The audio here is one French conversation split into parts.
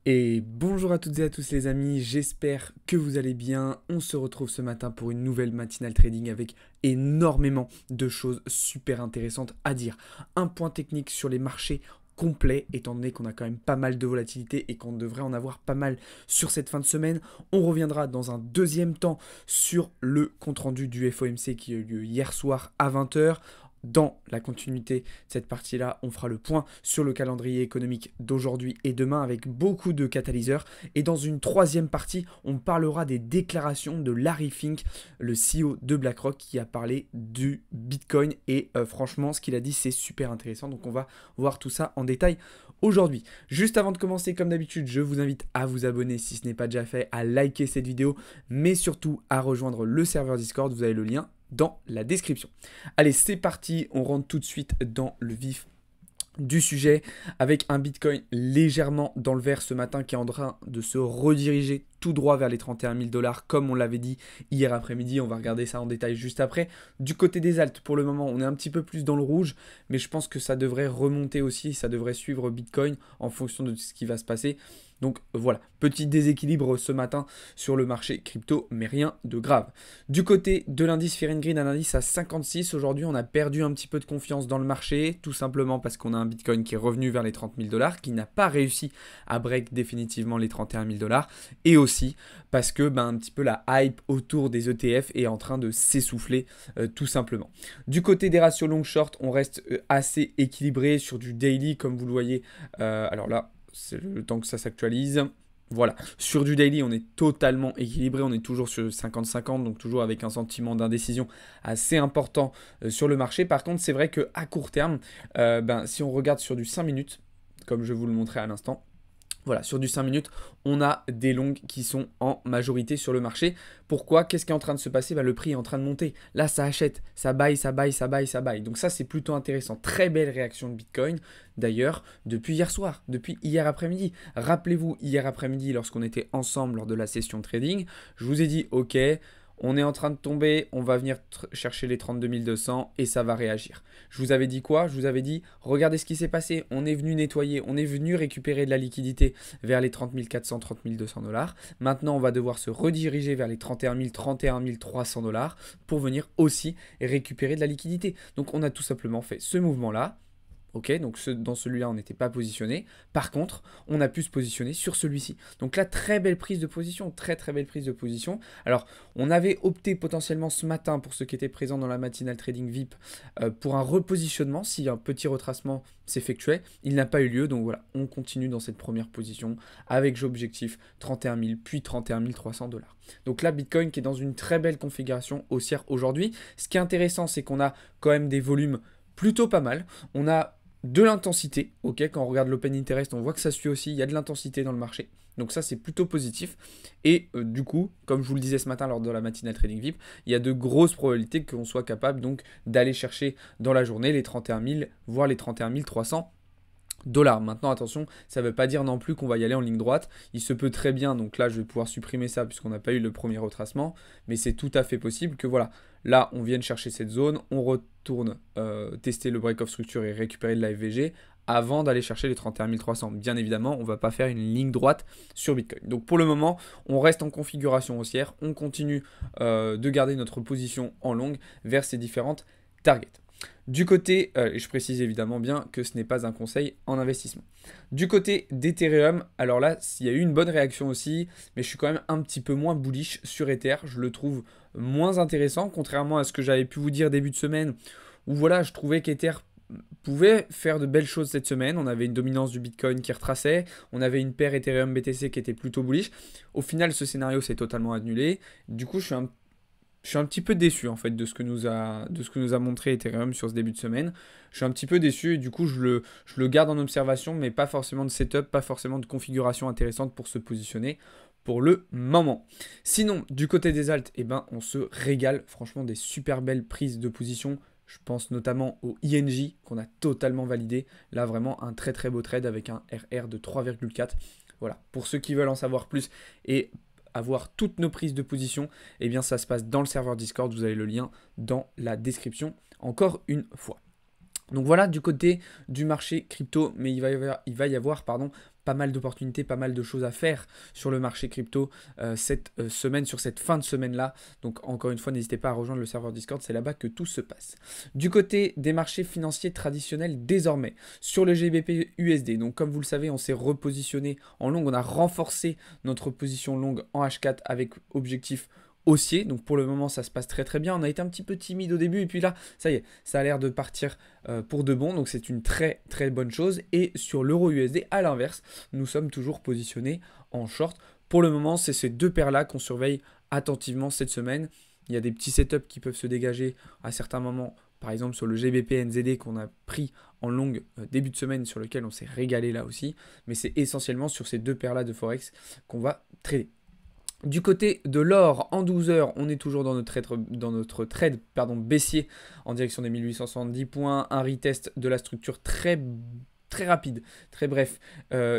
Et bonjour à toutes et à tous les amis, j'espère que vous allez bien. On se retrouve ce matin pour une nouvelle matinale trading avec énormément de choses super intéressantes à dire. Un point technique sur les marchés complet, étant donné qu'on a quand même pas mal de volatilité et qu'on devrait en avoir pas mal sur cette fin de semaine. On reviendra dans un deuxième temps sur le compte-rendu du FOMC qui a eu lieu hier soir à 20 h. Dans la continuité de cette partie-là, on fera le point sur le calendrier économique d'aujourd'hui et demain avec beaucoup de catalyseurs. Et dans une troisième partie, on parlera des déclarations de Larry Fink, le CEO de BlackRock, qui a parlé du Bitcoin. Et franchement, ce qu'il a dit, c'est super intéressant. Donc on va voir tout ça en détail aujourd'hui. Juste avant de commencer, comme d'habitude, je vous invite à vous abonner si ce n'est pas déjà fait, à liker cette vidéo, mais surtout à rejoindre le serveur Discord. Vous avez le lien dans la description. Allez, c'est parti, on rentre tout de suite dans le vif du sujet avec un Bitcoin légèrement dans le vert ce matin qui est en train de se rediriger tout droit vers les 31 000 dollars comme on l'avait dit hier après-midi. On va regarder ça en détail juste après. Du côté des alts, pour le moment, on est un petit peu plus dans le rouge, mais je pense que ça devrait remonter aussi, ça devrait suivre Bitcoin en fonction de ce qui va se passer. Donc voilà, petit déséquilibre ce matin sur le marché crypto, mais rien de grave. Du côté de l'indice Fear and Greed, un indice à 56. Aujourd'hui, on a perdu un petit peu de confiance dans le marché, tout simplement parce qu'on a un Bitcoin qui est revenu vers les 30 000 dollars, qui n'a pas réussi à break définitivement les 31 000 dollars, et aussi parce que un petit peu la hype autour des ETF est en train de s'essouffler, tout simplement. Du côté des ratios long-short, on reste assez équilibré sur du daily, comme vous le voyez. Alors là, c'est le temps que ça s'actualise. Voilà, sur du daily, on est totalement équilibré, on est toujours sur 50-50, donc toujours avec un sentiment d'indécision assez important sur le marché. Par contre, c'est vrai qu'à court terme, si on regarde sur du 5 minutes, comme je vous le montrais à l'instant, voilà, sur du 5 minutes, on a des longues qui sont en majorité sur le marché. Pourquoi? Qu'est-ce qui est en train de se passer? Le prix est en train de monter. Là, ça achète, ça buy, ça buy, ça buy, ça buy. Donc ça, c'est plutôt intéressant. Très belle réaction de Bitcoin, d'ailleurs, depuis hier soir, depuis hier après-midi. Rappelez-vous, hier après-midi, lorsqu'on était ensemble lors de la session trading, je vous ai dit, ok, on est en train de tomber, on va venir chercher les 32 200 et ça va réagir. Je vous avais dit quoi? Je vous avais dit, regardez ce qui s'est passé. On est venu nettoyer, on est venu récupérer de la liquidité vers les 30 400, 30 200 dollars. Maintenant, on va devoir se rediriger vers les 31 000, 31 300 dollars pour venir aussi récupérer de la liquidité. Donc, on a tout simplement fait ce mouvement-là. Ok, donc dans celui-là, on n'était pas positionné. Par contre, on a pu se positionner sur celui-ci. Donc là, très belle prise de position, très très belle prise de position. Alors, on avait opté potentiellement ce matin, pour ceux qui étaient présents dans la matinale trading VIP, pour un repositionnement si un petit retracement s'effectuait. Il n'a pas eu lieu, donc voilà, on continue dans cette première position avec l'objectif 31 000, puis 31 300 dollars. Donc là, Bitcoin qui est dans une très belle configuration haussière aujourd'hui. Ce qui est intéressant, c'est qu'on a quand même des volumes plutôt pas mal. On a de l'intensité, ok, quand on regarde l'open interest, on voit que ça suit aussi, il y a de l'intensité dans le marché. Donc ça, c'est plutôt positif. Et du coup, comme je vous le disais ce matin lors de la matinale Trading VIP, il y a de grosses probabilités qu'on soit capable donc d'aller chercher dans la journée les 31 000, voire les 31 300 dollars. Maintenant, attention, ça ne veut pas dire non plus qu'on va y aller en ligne droite. Il se peut très bien, donc là, je vais pouvoir supprimer ça puisqu'on n'a pas eu le premier retracement, mais c'est tout à fait possible que voilà, là, on vienne chercher cette zone, on retourne tester le break of structure et récupérer de la FVG avant d'aller chercher les 31 300. Bien évidemment, on ne va pas faire une ligne droite sur Bitcoin. Donc pour le moment, on reste en configuration haussière, on continue de garder notre position en longue vers ces différentes targets. Du côté, et je précise évidemment bien que ce n'est pas un conseil en investissement. Du côté d'Ethereum, alors là, il y a eu une bonne réaction aussi, mais je suis quand même un petit peu moins bullish sur Ether. Je le trouve moins intéressant, contrairement à ce que j'avais pu vous dire début de semaine, où voilà, je trouvais qu'Ether pouvait faire de belles choses cette semaine. On avait une dominance du Bitcoin qui retraçait, on avait une paire Ethereum BTC qui était plutôt bullish. Au final, ce scénario s'est totalement annulé. Du coup, je suis un petit peu déçu en fait de ce que nous a montré Ethereum sur ce début de semaine. Je suis un petit peu déçu et du coup je le garde en observation, mais pas forcément de setup, pas forcément de configuration intéressante pour se positionner pour le moment. Sinon, du côté des alts, on se régale. Franchement, des super belles prises de position. Je pense notamment au INJ qu'on a totalement validé. Là, vraiment un très très beau trade avec un RR de 3,4. Voilà, pour ceux qui veulent en savoir plus et avoir toutes nos prises de position, ça se passe dans le serveur Discord. Vous avez le lien dans la description, encore une fois. Donc voilà du côté du marché crypto, mais il va y avoir pas mal d'opportunités, pas mal de choses à faire sur le marché crypto cette semaine, sur cette fin de semaine-là. Donc encore une fois, n'hésitez pas à rejoindre le serveur Discord, c'est là-bas que tout se passe. Du côté des marchés financiers traditionnels désormais, sur le GBP USD, donc comme vous le savez, on s'est repositionné en long, on a renforcé notre position longue en H4 avec objectif haussier. Donc pour le moment, ça se passe très très bien. On a été un petit peu timide au début et puis là, ça y est, ça a l'air de partir pour de bon. Donc c'est une très très bonne chose. Et sur l'euro USD, à l'inverse, nous sommes toujours positionnés en short. Pour le moment, c'est ces deux paires-là qu'on surveille attentivement cette semaine. Il y a des petits setups qui peuvent se dégager à certains moments. Par exemple sur le GBP NZD qu'on a pris en longue début de semaine, sur lequel on s'est régalé là aussi. Mais c'est essentiellement sur ces deux paires-là de Forex qu'on va trader. Du côté de l'or, en 12 heures, on est toujours dans notre trade baissier en direction des 1870 points. Un retest de la structure très rapide, très bref,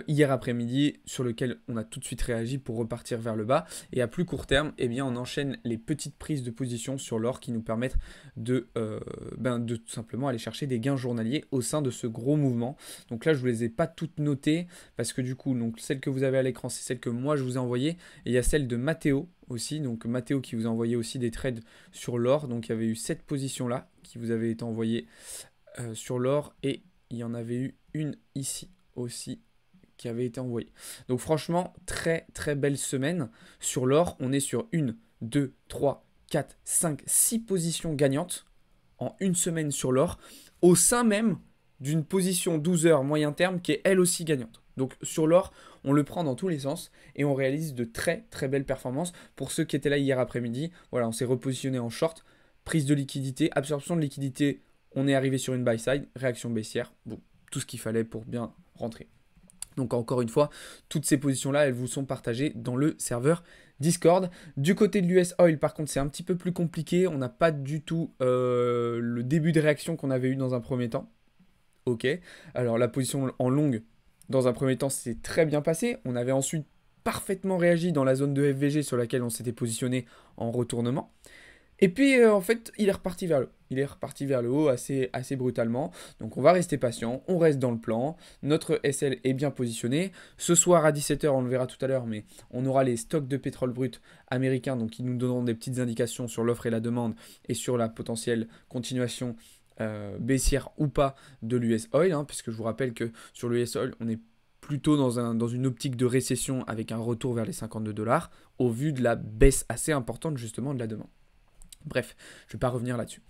hier après-midi, sur lequel on a tout de suite réagi pour repartir vers le bas. Et à plus court terme, eh bien, on enchaîne les petites prises de position sur l'or qui nous permettent de tout simplement aller chercher des gains journaliers au sein de ce gros mouvement. Donc là, je ne vous les ai pas toutes notées parce que du coup, donc, celle que vous avez à l'écran, c'est celle que moi je vous ai envoyée. Et il y a celle de Mathéo aussi, donc Mathéo qui vous a envoyé aussi des trades sur l'or. Donc il y avait eu cette position-là qui vous avait été envoyée sur l'or et il y en avait eu une ici aussi qui avait été envoyée. Donc franchement, très très belle semaine. Sur l'or, on est sur 1, 2, 3, 4, 5, 6 positions gagnantes en une semaine sur l'or, au sein même d'une position 12 heures moyen terme qui est elle aussi gagnante. Donc sur l'or, on le prend dans tous les sens et on réalise de très très belles performances. Pour ceux qui étaient là hier après-midi, voilà, on s'est repositionné en short, prise de liquidité, absorption de liquidité. On est arrivé sur une buy side, réaction baissière, bon, tout ce qu'il fallait pour bien rentrer. Donc encore une fois, toutes ces positions-là, elles vous sont partagées dans le serveur Discord. Du côté de l'US Oil, par contre, c'est un petit peu plus compliqué. On n'a pas du tout le début de réaction qu'on avait eu dans un premier temps. Ok, alors la position en longue, dans un premier temps, c'est très bien passé. On avait ensuite parfaitement réagi dans la zone de FVG sur laquelle on s'était positionné en retournement. Et puis, en fait, il est reparti vers le haut. Il est reparti vers le haut assez brutalement. Donc, on va rester patient. On reste dans le plan. Notre SL est bien positionné. Ce soir, à 17 h, on le verra tout à l'heure, mais on aura les stocks de pétrole brut américains, donc qui nous donneront des petites indications sur l'offre et la demande et sur la potentielle continuation baissière ou pas de l'US Oil, puisque je vous rappelle que sur l'US Oil, on est plutôt dans une optique de récession avec un retour vers les 52 $, au vu de la baisse assez importante justement de la demande. Bref, je ne vais pas revenir là-dessus.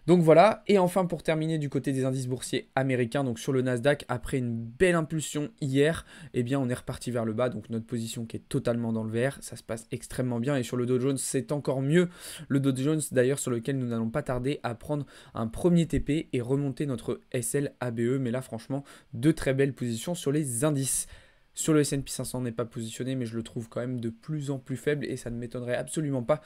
Donc voilà, et enfin pour terminer du côté des indices boursiers américains, donc sur le Nasdaq, après une belle impulsion hier, eh bien on est reparti vers le bas, donc notre position qui est totalement dans le vert, ça se passe extrêmement bien, et sur le Dow Jones c'est encore mieux, le Dow Jones d'ailleurs sur lequel nous n'allons pas tarder à prendre un premier TP et remonter notre SL ABE, mais là franchement, de très belles positions sur les indices. Sur le S&P 500 on n'est pas positionné, mais je le trouve quand même de plus en plus faible, et ça ne m'étonnerait absolument pas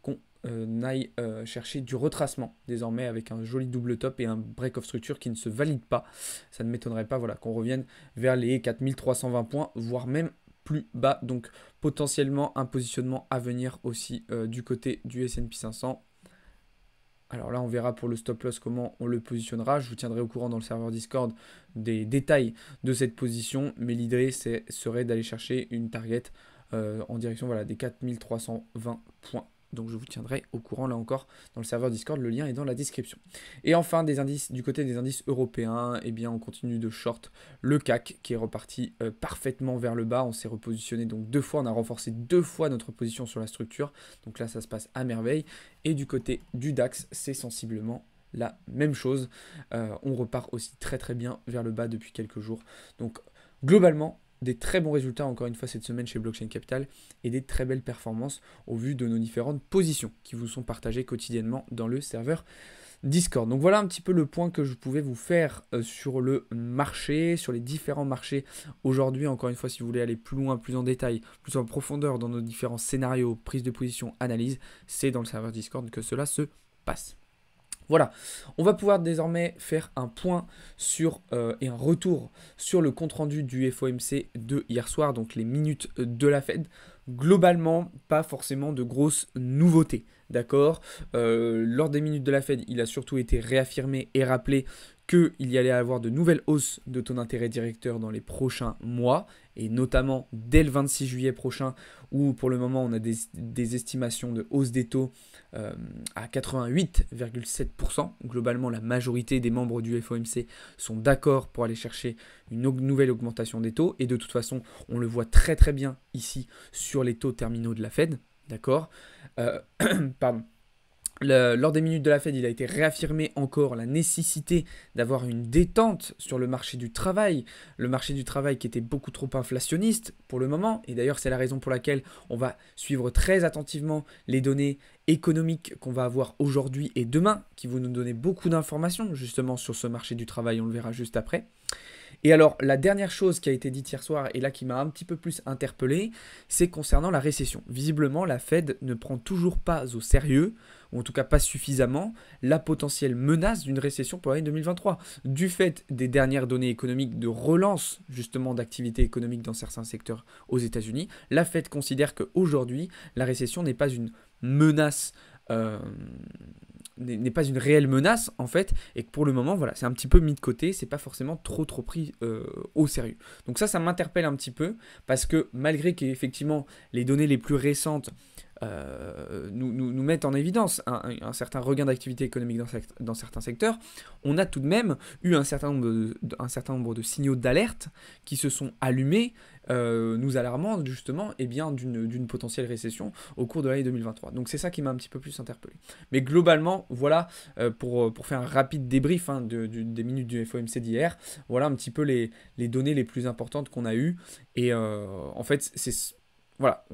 qu'on aille chercher du retracement désormais avec un joli double top et un break of structure qui ne se valide pas. Ça ne m'étonnerait pas, voilà, qu'on revienne vers les 4320 points, voire même plus bas. Donc potentiellement un positionnement à venir aussi du côté du S&P 500. Alors là, on verra pour le stop loss comment on le positionnera. Je vous tiendrai au courant dans le serveur Discord des détails de cette position. Mais l'idée serait d'aller chercher une target en direction des 4320 points. Donc je vous tiendrai au courant là encore dans le serveur Discord, le lien est dans la description. Et enfin des indices, du côté des indices européens, eh bien on continue de short le CAC qui est reparti parfaitement vers le bas. On s'est repositionné donc 2 fois, on a renforcé 2 fois notre position sur la structure. Donc là ça se passe à merveille. Et du côté du DAX, c'est sensiblement la même chose. On repart aussi très très bien vers le bas depuis quelques jours. Donc globalement, des très bons résultats encore une fois cette semaine chez Blockchain Capital et des très belles performances au vu de nos différentes positions qui vous sont partagées quotidiennement dans le serveur Discord. Donc voilà un petit peu le point que je pouvais vous faire sur le marché, sur les différents marchés aujourd'hui. Encore une fois, si vous voulez aller plus loin, plus en détail, plus en profondeur dans nos différents scénarios, prise de position, analyse, c'est dans le serveur Discord que cela se passe. Voilà, on va pouvoir désormais faire un point sur et un retour sur le compte-rendu du FOMC de hier soir, donc les minutes de la Fed. Globalement, pas forcément de grosses nouveautés, d'accord. Lors des minutes de la Fed, il a surtout été réaffirmé et rappelé qu'il y allait avoir de nouvelles hausses de taux d'intérêt directeur dans les prochains mois, et notamment dès le 26 juillet prochain, où pour le moment on a des estimations de hausse des taux à 88,7%. Globalement, la majorité des membres du FOMC sont d'accord pour aller chercher une nouvelle augmentation des taux, et de toute façon, on le voit très très bien ici sur les taux terminaux de la Fed, d'accord. Pardon. Lors des minutes de la Fed, il a été réaffirmé encore la nécessité d'avoir une détente sur le marché du travail qui était beaucoup trop inflationniste pour le moment, et d'ailleurs c'est la raison pour laquelle on va suivre très attentivement les données économiques qu'on va avoir aujourd'hui et demain, qui vont nous donner beaucoup d'informations justement sur ce marché du travail, on le verra juste après. Et alors, la dernière chose qui a été dite hier soir, et là qui m'a un petit peu plus interpellé, c'est concernant la récession. Visiblement, la Fed ne prend toujours pas au sérieux, ou en tout cas pas suffisamment, la potentielle menace d'une récession pour l'année 2023. Du fait des dernières données économiques de relance, justement, d'activité économique dans certains secteurs aux États-Unis, la Fed considère qu'aujourd'hui, la récession n'est pas une menace n'est pas une réelle menace en fait, et que pour le moment voilà, c'est un petit peu mis de côté, c'est pas forcément trop pris au sérieux. Donc ça m'interpelle un petit peu, parce que malgré qu'effectivement les données les plus récentes nous mettent en évidence un certain regain d'activité économique dans certains secteurs, on a tout de même eu un certain nombre de signaux d'alerte qui se sont allumés, nous alarmant justement d'une potentielle récession au cours de l'année 2023. Donc c'est ça qui m'a un petit peu plus interpellé. Mais globalement, voilà, pour faire un rapide débrief des minutes du FOMC d'hier, voilà un petit peu les données les plus importantes qu'on a eues. Et en fait, voilà,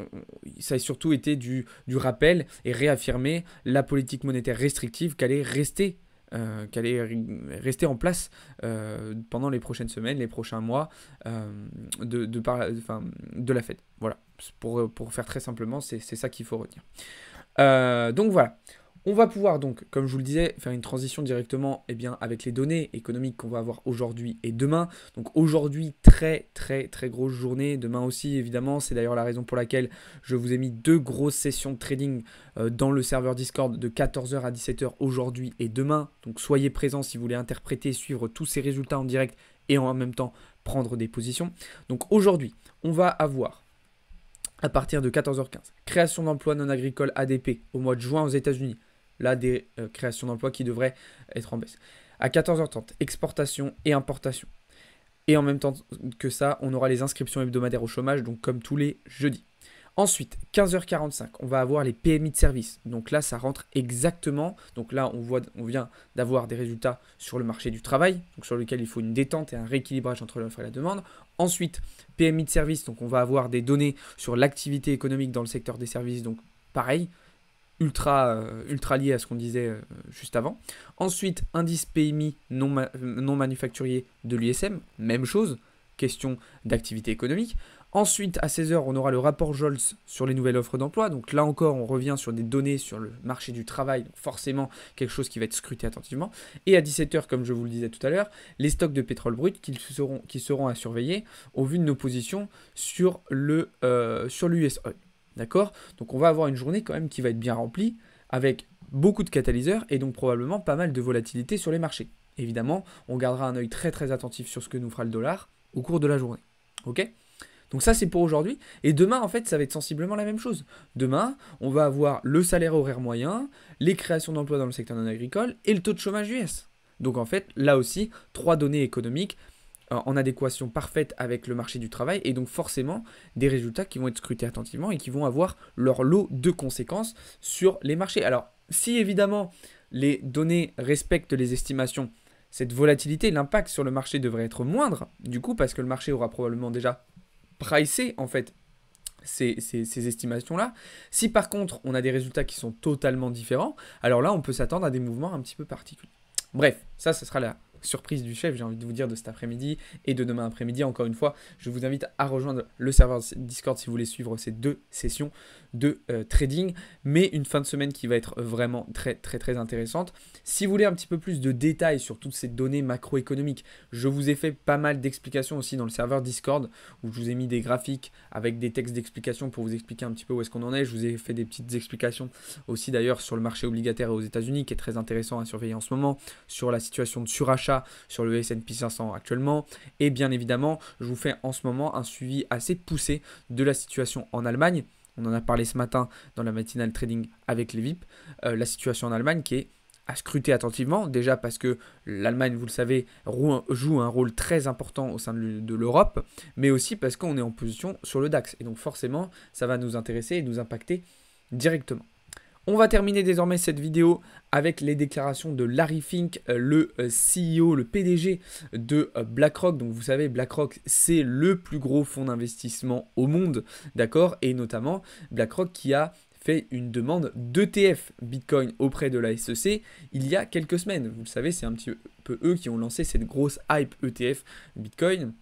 ça a surtout été du rappel et réaffirmer la politique monétaire restrictive qu'allait rester en place pendant les prochaines semaines, les prochains mois de la Fed. Voilà, pour faire très simplement, c'est ça qu'il faut retenir. Donc voilà. On va pouvoir donc, comme je vous le disais, faire une transition directement avec les données économiques qu'on va avoir aujourd'hui et demain. Donc aujourd'hui, très grosse journée. Demain aussi, évidemment, c'est d'ailleurs la raison pour laquelle je vous ai mis 2 grosses sessions de trading dans le serveur Discord de 14h à 17h aujourd'hui et demain. Donc soyez présents si vous voulez interpréter, suivre tous ces résultats en direct et en même temps prendre des positions. Donc aujourd'hui, on va avoir, à partir de 14h15, création d'emplois non agricoles ADP au mois de juin aux États-Unis. Là, des créations d'emplois qui devraient être en baisse. À 14h30, exportation et importation. Et en même temps que ça, on aura les inscriptions hebdomadaires au chômage, donc comme tous les jeudis. Ensuite, 15h45, on va avoir les PMI de service. Donc là, ça rentre exactement. Donc là, on vient d'avoir des résultats sur le marché du travail, donc sur lequel il faut une détente et un rééquilibrage entre l'offre et la demande. Ensuite, PMI de service, donc on va avoir des données sur l'activité économique dans le secteur des services, donc pareil, ultra lié à ce qu'on disait juste avant. Ensuite, indice PMI non manufacturier de l'ISM, même chose, question d'activité économique. Ensuite, à 16h, on aura le rapport Jolts sur les nouvelles offres d'emploi. Donc là encore, on revient sur des données sur le marché du travail, donc forcément quelque chose qui va être scruté attentivement. Et à 17h, comme je vous le disais tout à l'heure, les stocks de pétrole brut qui seront à surveiller au vu de nos positions sur l'US Oil. D'accord ? Donc on va avoir une journée quand même qui va être bien remplie, avec beaucoup de catalyseurs et donc probablement pas mal de volatilité sur les marchés. Évidemment, on gardera un œil très attentif sur ce que nous fera le dollar au cours de la journée. Ok ? Donc ça c'est pour aujourd'hui. Et demain en fait ça va être sensiblement la même chose. Demain on va avoir le salaire horaire moyen, les créations d'emplois dans le secteur non agricole et le taux de chômage US. Donc en fait là aussi 3 données économiques en adéquation parfaite avec le marché du travail et donc forcément des résultats qui vont être scrutés attentivement et qui vont avoir leur lot de conséquences sur les marchés. Alors si évidemment les données respectent les estimations, cette volatilité, l'impact sur le marché devrait être moindre du coup parce que le marché aura probablement déjà pricé en fait ces estimations-là. Si par contre on a des résultats qui sont totalement différents, alors là on peut s'attendre à des mouvements un petit peu particuliers. Bref, ça sera la surprise du chef, j'ai envie de vous dire, de cet après-midi et de demain après-midi. Encore une fois, je vous invite à rejoindre le serveur Discord si vous voulez suivre ces 2 sessions de trading, mais une fin de semaine qui va être vraiment très intéressante. Si vous voulez un petit peu plus de détails sur toutes ces données macroéconomiques, je vous ai fait pas mal d'explications aussi dans le serveur Discord, où je vous ai mis des graphiques avec des textes d'explication pour vous expliquer un petit peu où est-ce qu'on en est. Je vous ai fait des petites explications aussi d'ailleurs sur le marché obligataire aux États-Unis, qui est très intéressant à surveiller en ce moment, sur la situation de surachat d'achat sur le S&P 500 actuellement. Et bien évidemment, je vous fais en ce moment un suivi assez poussé de la situation en Allemagne. On en a parlé ce matin dans la matinale trading avec les VIP. La situation en Allemagne qui est à scruter attentivement, déjà parce que l'Allemagne, vous le savez, joue un rôle très important au sein de l'Europe, mais aussi parce qu'on est en position sur le DAX. Et donc forcément, ça va nous intéresser et nous impacter directement. On va terminer désormais cette vidéo avec les déclarations de Larry Fink, le CEO, le PDG de BlackRock. Donc vous savez, BlackRock, c'est le plus gros fonds d'investissement au monde, d'accord? Et notamment BlackRock qui a fait une demande d'ETF Bitcoin auprès de la SEC il y a quelques semaines. Vous le savez, c'est un petit peu eux qui ont lancé cette grosse hype ETF Bitcoin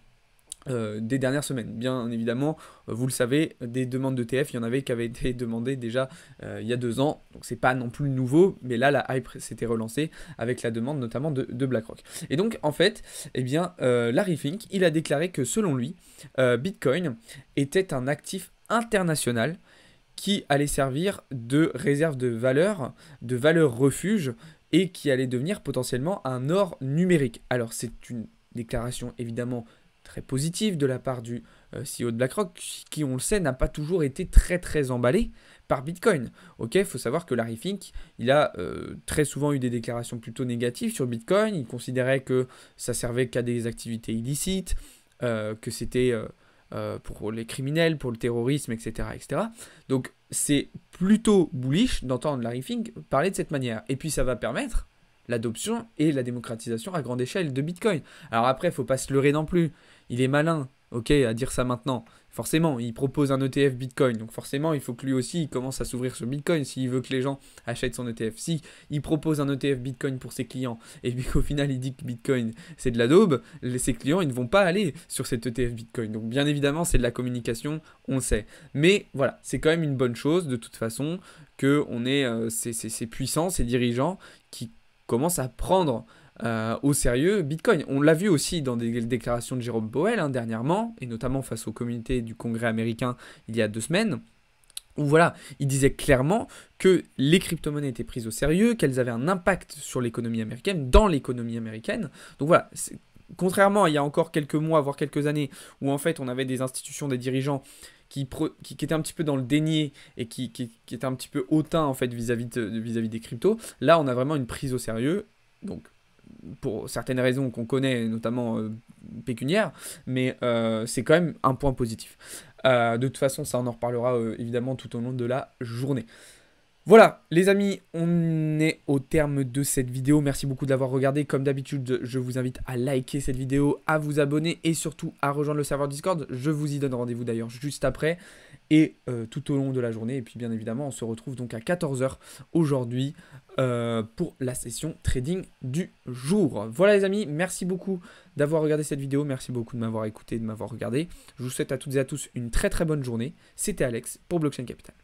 des dernières semaines. Bien évidemment, vous le savez, des demandes d'ETF, il y en avait qui avaient été demandées déjà il y a 2 ans, donc c'est pas non plus nouveau, mais là la hype s'était relancée avec la demande notamment de BlackRock. Et donc en fait, eh bien, Larry Fink, il a déclaré que selon lui, Bitcoin était un actif international qui allait servir de réserve de valeur refuge et qui allait devenir potentiellement un or numérique. Alors c'est une déclaration évidemment très positive de la part du CEO de BlackRock qui, on le sait, n'a pas toujours été très emballé par Bitcoin. Ok, il faut savoir que Larry Fink, il a très souvent eu des déclarations plutôt négatives sur Bitcoin. Il considérait que ça servait qu'à des activités illicites, que c'était pour les criminels, pour le terrorisme, etc. Donc c'est plutôt bullish d'entendre Larry Fink parler de cette manière. Et puis ça va permettre l'adoption et la démocratisation à grande échelle de Bitcoin. Alors après, il ne faut pas se leurrer non plus. Il est malin, ok, à dire ça maintenant. Forcément, il propose un ETF Bitcoin. Donc forcément, il faut que lui aussi il commence à s'ouvrir sur Bitcoin s'il veut que les gens achètent son ETF. Si il propose un ETF Bitcoin pour ses clients et puis qu'au final il dit que Bitcoin c'est de la daube, ses clients ils ne vont pas aller sur cet ETF Bitcoin. Donc bien évidemment, c'est de la communication, on le sait. Mais voilà, c'est quand même une bonne chose de toute façon qu'on ait ces puissants, ces dirigeants qui commencent à prendre au sérieux Bitcoin. On l'a vu aussi dans des déclarations de Jérôme Powell dernièrement, et notamment face aux communautés du Congrès américain il y a 2 semaines, où voilà, il disait clairement que les crypto-monnaies étaient prises au sérieux, qu'elles avaient un impact sur l'économie américaine, dans l'économie américaine. Donc voilà, contrairement à il y a encore quelques mois, voire quelques années, où en fait on avait des institutions, des dirigeants qui étaient un petit peu dans le déni et qui étaient un petit peu hautains en fait vis-à-vis des cryptos, là on a vraiment une prise au sérieux, donc pour certaines raisons qu'on connaît, notamment pécuniaires, mais c'est quand même un point positif. De toute façon, ça on en reparlera évidemment tout au long de la journée. Voilà les amis, on est au terme de cette vidéo. Merci beaucoup de l'avoir regardé. Comme d'habitude, je vous invite à liker cette vidéo, à vous abonner et surtout à rejoindre le serveur Discord. Je vous y donne rendez-vous d'ailleurs juste après et tout au long de la journée. Et puis bien évidemment, on se retrouve donc à 14 h aujourd'hui pour la session trading du jour. Voilà les amis, merci beaucoup d'avoir regardé cette vidéo. Merci beaucoup de m'avoir écouté, de m'avoir regardé. Je vous souhaite à toutes et à tous une très bonne journée. C'était Alex pour Blockchain Capital.